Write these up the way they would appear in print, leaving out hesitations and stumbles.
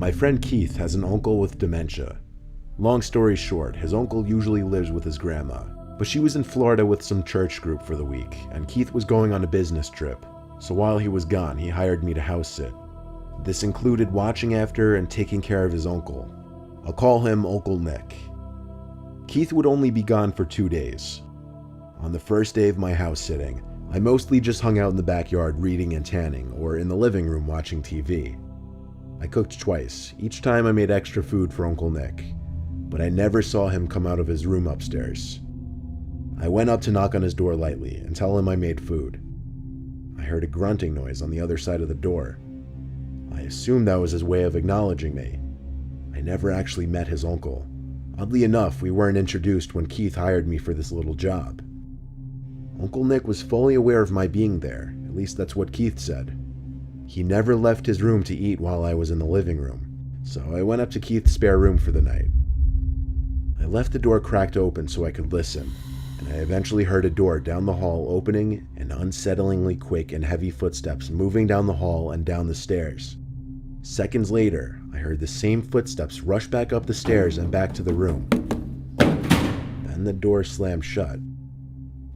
My friend Keith has an uncle with dementia. Long story short, his uncle usually lives with his grandma, but she was in Florida with some church group for the week, and Keith was going on a business trip, so while he was gone, he hired me to house sit. This included watching after and taking care of his uncle. I'll call him Uncle Nick. Keith would only be gone for 2 days. On the first day of my house sitting, I mostly just hung out in the backyard reading and tanning, or in the living room watching TV. I cooked twice. Each time I made extra food for Uncle Nick, but I never saw him come out of his room upstairs. I went up to knock on his door lightly and tell him I made food. I heard a grunting noise on the other side of the door. I assumed that was his way of acknowledging me. I never actually met his uncle. Oddly enough, we weren't introduced when Keith hired me for this little job. Uncle Nick was fully aware of my being there, at least that's what Keith said. He never left his room to eat while I was in the living room, so I went up to Keith's spare room for the night. I left the door cracked open so I could listen, and I eventually heard a door down the hall opening and unsettlingly quick and heavy footsteps moving down the hall and down the stairs. Seconds later, I heard the same footsteps rush back up the stairs and back to the room. Then the door slammed shut.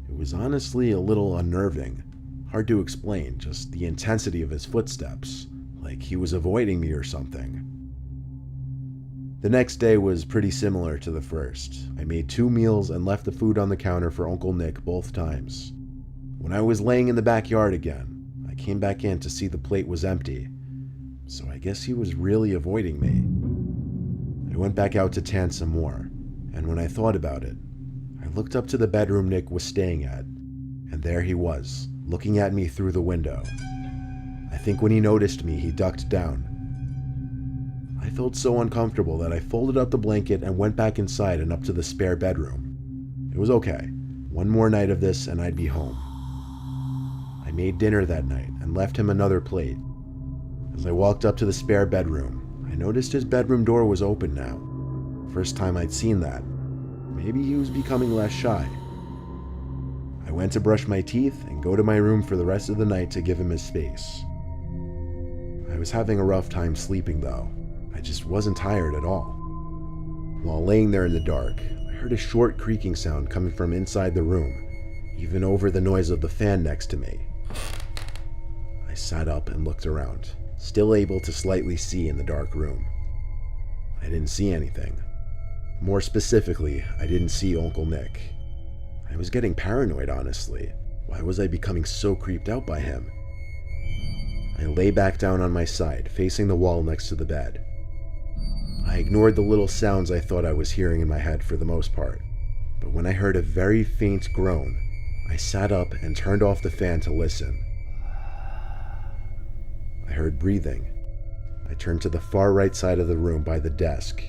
It was honestly a little unnerving. Hard to explain, just the intensity of his footsteps, like he was avoiding me or something. The next day was pretty similar to the first. I made 2 meals and left the food on the counter for Uncle Nick both times. When I was laying in the backyard again, I came back in to see the plate was empty, so I guess he was really avoiding me. I went back out to tan some more, and when I thought about it, I looked up to the bedroom Nick was staying at, and there he was, looking at me through the window. I think when he noticed me, he ducked down. I felt so uncomfortable that I folded up the blanket and went back inside and up to the spare bedroom. It was okay. One more night of this and I'd be home. I made dinner that night and left him another plate. As I walked up to the spare bedroom, I noticed his bedroom door was open now. First time I'd seen that. Maybe he was becoming less shy. I went to brush my teeth and go to my room for the rest of the night to give him his space. I was having a rough time sleeping though. I just wasn't tired at all. While laying there in the dark, I heard a short creaking sound coming from inside the room, even over the noise of the fan next to me. I sat up and looked around, still able to slightly see in the dark room. I didn't see anything. More specifically, I didn't see Uncle Nick. I was getting paranoid, honestly. Why was I becoming so creeped out by him? I lay back down on my side, facing the wall next to the bed. I ignored the little sounds I thought I was hearing in my head for the most part, but when I heard a very faint groan, I sat up and turned off the fan to listen. I heard breathing. I turned to the far right side of the room by the desk,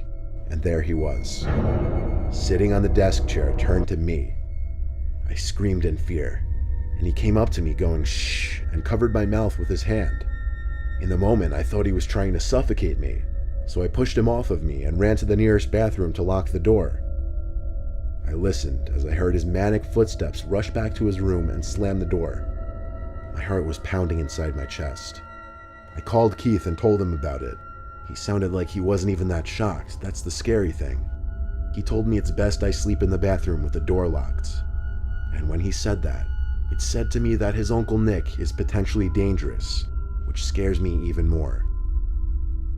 and there he was, sitting on the desk chair, turned to me. I screamed in fear, and he came up to me going shh and covered my mouth with his hand. In the moment, I thought he was trying to suffocate me, so I pushed him off of me and ran to the nearest bathroom to lock the door. I listened as I heard his manic footsteps rush back to his room and slam the door. My heart was pounding inside my chest. I called Keith and told him about it. He sounded like he wasn't even that shocked. That's the scary thing. He told me it's best I sleep in the bathroom with the door locked. And when he said that, it said to me that his Uncle Nick is potentially dangerous, which scares me even more.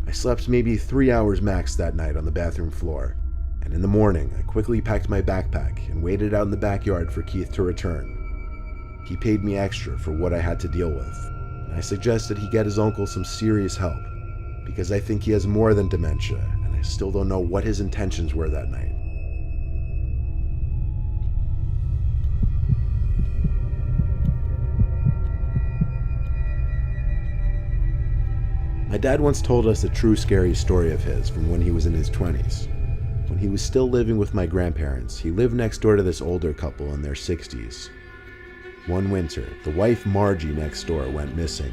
I slept maybe 3 hours max that night on the bathroom floor, and in the morning I quickly packed my backpack and waited out in the backyard for Keith to return. He paid me extra for what I had to deal with, and I suggested he get his uncle some serious help, because I think he has more than dementia, and I still don't know what his intentions were that night. My dad once told us a true scary story of his from when he was in his 20s. When he was still living with my grandparents, he lived next door to this older couple in their 60s. One winter, the wife Margie next door went missing.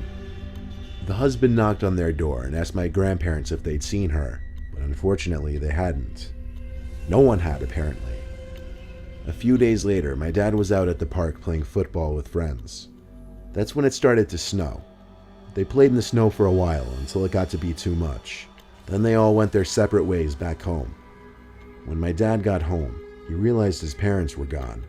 The husband knocked on their door and asked my grandparents if they'd seen her, but unfortunately they hadn't. No one had, apparently. A few days later, my dad was out at the park playing football with friends. That's when it started to snow. They played in the snow for a while until it got to be too much. Then they all went their separate ways back home. When my dad got home, he realized his parents were gone.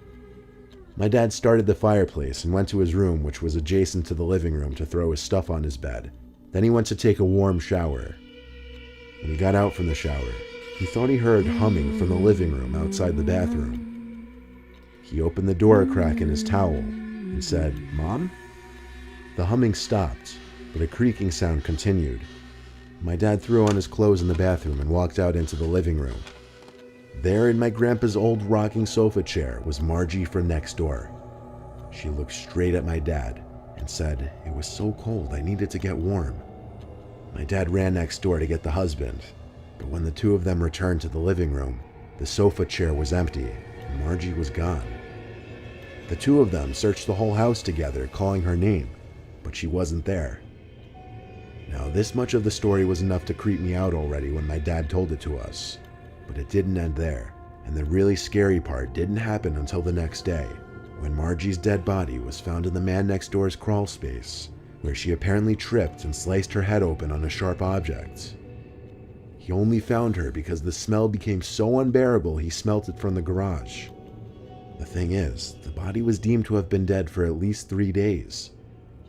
My dad started the fireplace and went to his room, which was adjacent to the living room, to throw his stuff on his bed. Then he went to take a warm shower. When he got out from the shower, he thought he heard humming from the living room outside the bathroom. He opened the door a crack in his towel and said, "Mom?" The humming stopped, but a creaking sound continued. My dad threw on his clothes in the bathroom and walked out into the living room. There in my grandpa's old rocking sofa chair was Margie from next door. She looked straight at my dad and said, "It was so cold, I needed to get warm." My dad ran next door to get the husband, but when the two of them returned to the living room, the sofa chair was empty and Margie was gone. The two of them searched the whole house together, calling her name, but she wasn't there. Now, this much of the story was enough to creep me out already when my dad told it to us. But it didn't end there, and the really scary part didn't happen until the next day, when Margie's dead body was found in the man next door's crawl space, where she apparently tripped and sliced her head open on a sharp object. He only found her because the smell became so unbearable he smelt it from the garage. The thing is, the body was deemed to have been dead for at least 3 days,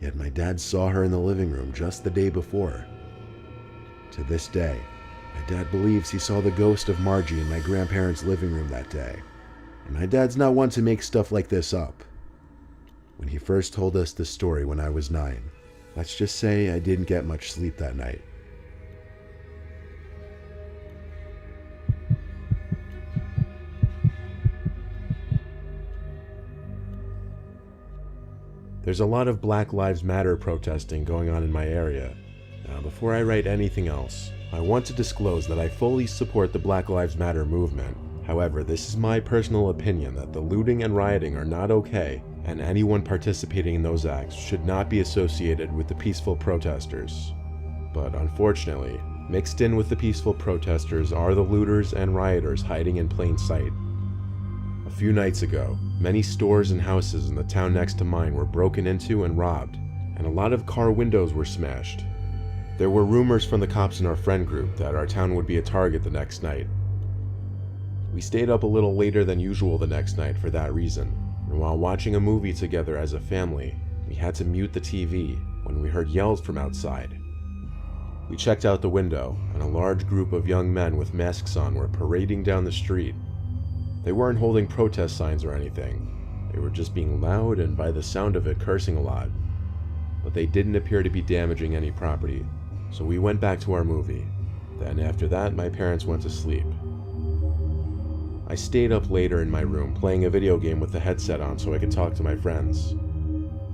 yet my dad saw her in the living room just the day before. To this day, my dad believes he saw the ghost of Margie in my grandparents' living room that day, and my dad's not one to make stuff like this up. When he first told us this story when I was 9, let's just say I didn't get much sleep that night. There's a lot of Black Lives Matter protesting going on in my area. Now, before I write anything else, I want to disclose that I fully support the Black Lives Matter movement. However, this is my personal opinion that the looting and rioting are not okay, and anyone participating in those acts should not be associated with the peaceful protesters. But unfortunately, mixed in with the peaceful protesters are the looters and rioters hiding in plain sight. A few nights ago, many stores and houses in the town next to mine were broken into and robbed, and a lot of car windows were smashed. There were rumors from the cops in our friend group that our town would be a target the next night. We stayed up a little later than usual the next night for that reason, and while watching a movie together as a family, we had to mute the TV when we heard yells from outside. We checked out the window, and a large group of young men with masks on were parading down the street. They weren't holding protest signs or anything. They were just being loud and, by the sound of it, cursing a lot. But they didn't appear to be damaging any property, so we went back to our movie. Then after that, my parents went to sleep. I stayed up later in my room playing a video game with the headset on so I could talk to my friends.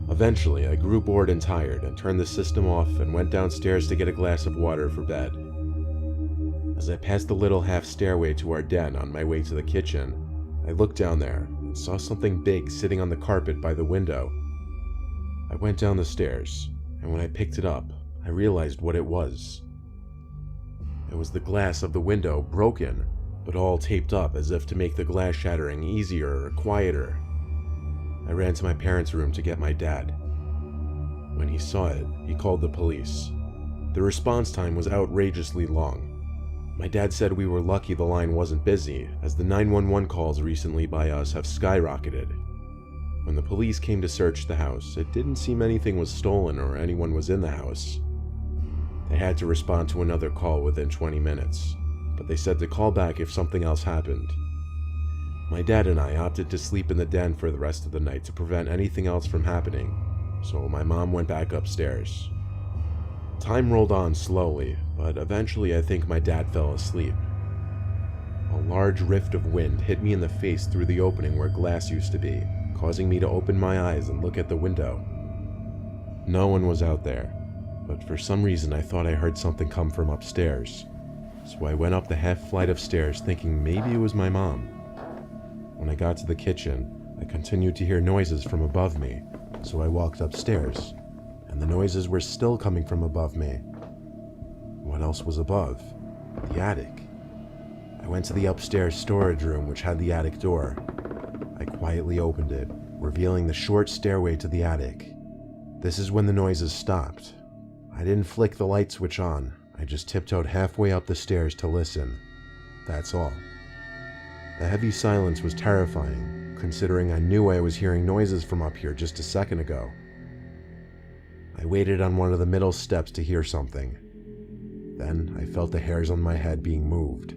Eventually, I grew bored and tired and turned the system off and went downstairs to get a glass of water for bed. As I passed the little half stairway to our den on my way to the kitchen, I looked down there and saw something big sitting on the carpet by the window. I went down the stairs, and when I picked it up, I realized what it was. It was the glass of the window, broken, but all taped up as if to make the glass shattering easier or quieter. I ran to my parents' room to get my dad. When he saw it, he called the police. The response time was outrageously long. My dad said we were lucky the line wasn't busy, as the 911 calls recently by us have skyrocketed. When the police came to search the house, it didn't seem anything was stolen or anyone was in the house. They had to respond to another call within 20 minutes, but they said to call back if something else happened. My dad and I opted to sleep in the den for the rest of the night to prevent anything else from happening, so my mom went back upstairs. Time rolled on slowly, but eventually I think my dad fell asleep. A large rift of wind hit me in the face through the opening where glass used to be, causing me to open my eyes and look at the window. No one was out there, but for some reason I thought I heard something come from upstairs, so I went up the half flight of stairs thinking maybe it was my mom. When I got to the kitchen, I continued to hear noises from above me, so I walked upstairs, and the noises were still coming from above me. What else was above? The attic. I went to the upstairs storage room which had the attic door. I quietly opened it, revealing the short stairway to the attic. This is when the noises stopped. I didn't flick the light switch on. I just tiptoed halfway up the stairs to listen. That's all. The heavy silence was terrifying, considering I knew I was hearing noises from up here just a second ago. I waited on one of the middle steps to hear something. Then I felt the hairs on my head being moved.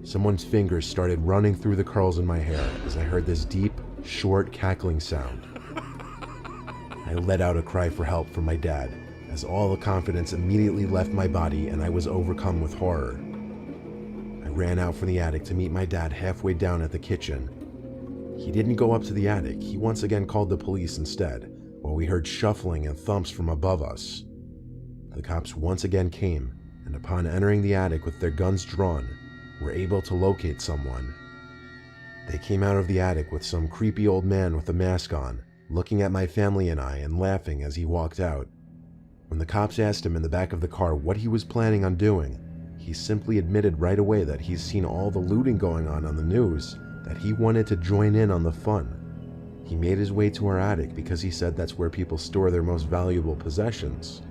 Someone's fingers started running through the curls in my hair as I heard this deep, short, cackling sound. I let out a cry for help from my dad, as all the confidence immediately left my body and I was overcome with horror. I ran out from the attic to meet my dad halfway down at the kitchen. He didn't go up to the attic. He once again called the police instead, while we heard shuffling and thumps from above us. The cops once again came, and upon entering the attic with their guns drawn, were able to locate someone. They came out of the attic with some creepy old man with a mask on, looking at my family and I and laughing as he walked out. When the cops asked him in the back of the car what he was planning on doing, he simply admitted right away that he's seen all the looting going on the news, that he wanted to join in on the fun. He made his way to our attic because he said that's where people store their most valuable possessions.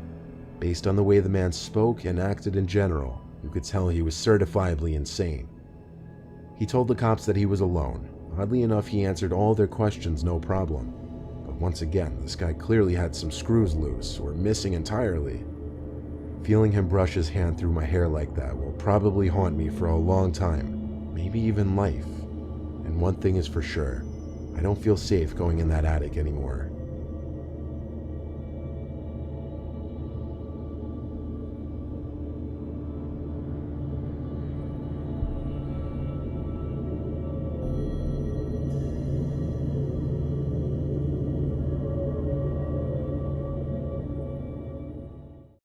Based on the way the man spoke and acted in general, you could tell he was certifiably insane. He told the cops that he was alone. Oddly enough, he answered all their questions no problem. But once again, this guy clearly had some screws loose or missing entirely. Feeling him brush his hand through my hair like that will probably haunt me for a long time, maybe even life. And one thing is for sure, I don't feel safe going in that attic anymore.